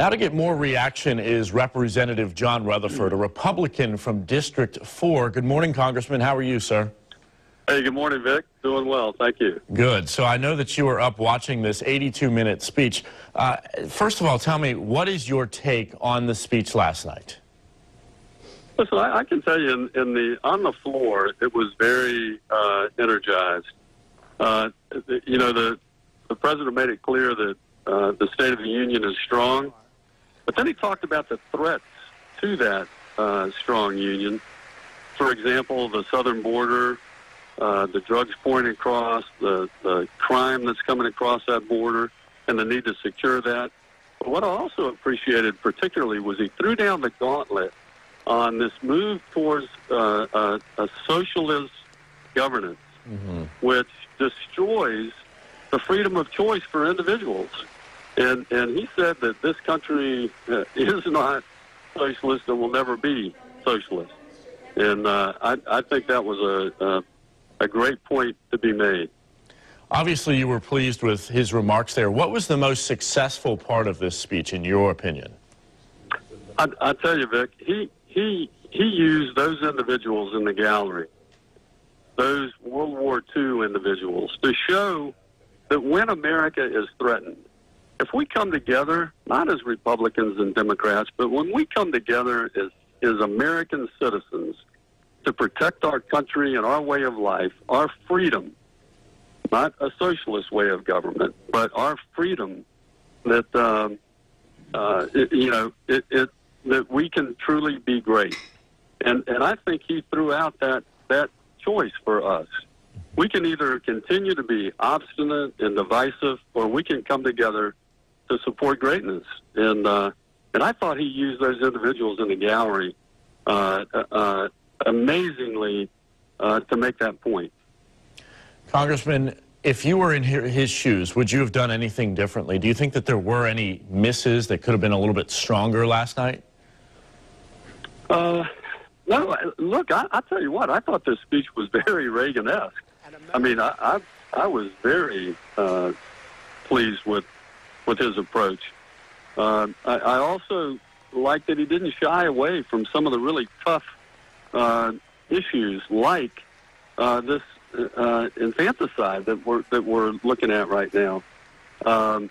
Now to get more reaction is Representative John Rutherford, a Republican from District 4. Good morning, Congressman. How are you, sir? Hey, good morning, Vic. Doing well, thank you. Good. So I know that you were up watching this 82-minute speech. First of all, tell me, what is your take on the speech last night? Listen, I can tell you, on the floor, it was very energized. The president made it clear that the State of the Union is strong, but then he talked about the threats to that strong union. For example, the southern border, the drugs pouring across, the crime that's coming across that border, and the need to secure that. But what I also appreciated particularly was he threw down the gauntlet on this move towards a socialist governance, which destroys the freedom of choice for individuals. And he said that this country is not socialist and will never be socialist. And I think that was a great point to be made. Obviously, you were pleased with his remarks there. What was the most successful part of this speech, in your opinion? I tell you, Vic, he used those individuals in the gallery, those World War II individuals, to show that when America is threatened, if we come together, not as Republicans and Democrats, but when we come together as American citizens to protect our country and our way of life, our freedom, not a socialist way of government, but our freedom, that that we can truly be great. And I think he threw out that choice for us. We can either continue to be obstinate and divisive, or we can come together to support greatness. And I thought he used those individuals in the gallery amazingly to make that point. Congressman, if you were in his shoes, would you have done anything differently? Do you think that there were any misses that could have been a little bit stronger last night? No, look, I tell you what, I thought this speech was very Reagan-esque. I mean, I was very pleased with his approach. I also like that he didn't shy away from some of the really tough issues, like this infanticide that we're looking at right now. And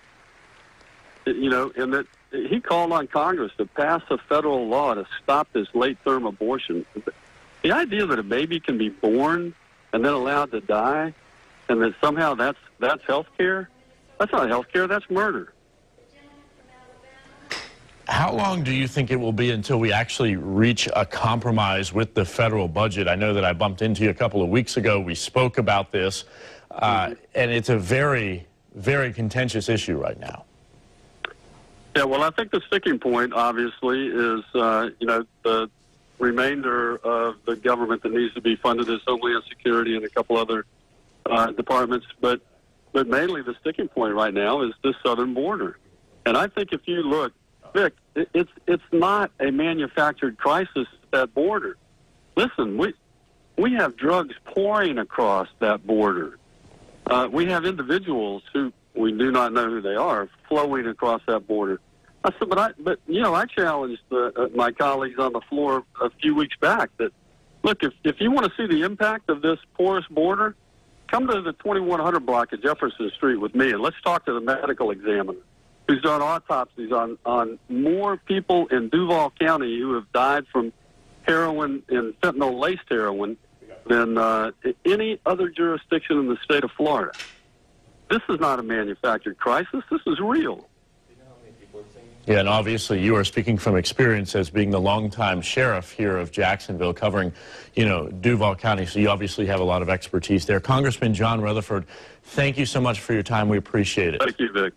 that he called on Congress to pass a federal law to stop this late-term abortion. The idea that a baby can be born and then allowed to die, and that somehow that's health care, that's not health care, that's murder. How long do you think it will be until we actually reach a compromise with the federal budget? I know that I bumped into you a couple of weeks ago. We spoke about this, and it's a very, very contentious issue right now. Yeah, well, I think the sticking point, obviously, is, the remainder of the government that needs to be funded is Homeland Security and a couple other departments. But mainly the sticking point right now is the southern border. And I think if you look, Vic, it's not a manufactured crisis at that border. Listen, we have drugs pouring across that border. We have individuals who we do not know who they are flowing across that border. I said, I challenged my colleagues on the floor a few weeks back that, look, if you want to see the impact of this porous border, come to the 2100 block of Jefferson Street with me, and let's talk to the medical examiner who's done autopsies on more people in Duval County who have died from heroin and fentanyl-laced heroin than any other jurisdiction in the state of Florida. This is not a manufactured crisis. This is real. Yeah, and obviously you are speaking from experience as being the longtime sheriff here of Jacksonville, covering, Duval County, so you obviously have a lot of expertise there. Congressman John Rutherford, thank you so much for your time. We appreciate it. Thank you, Vic.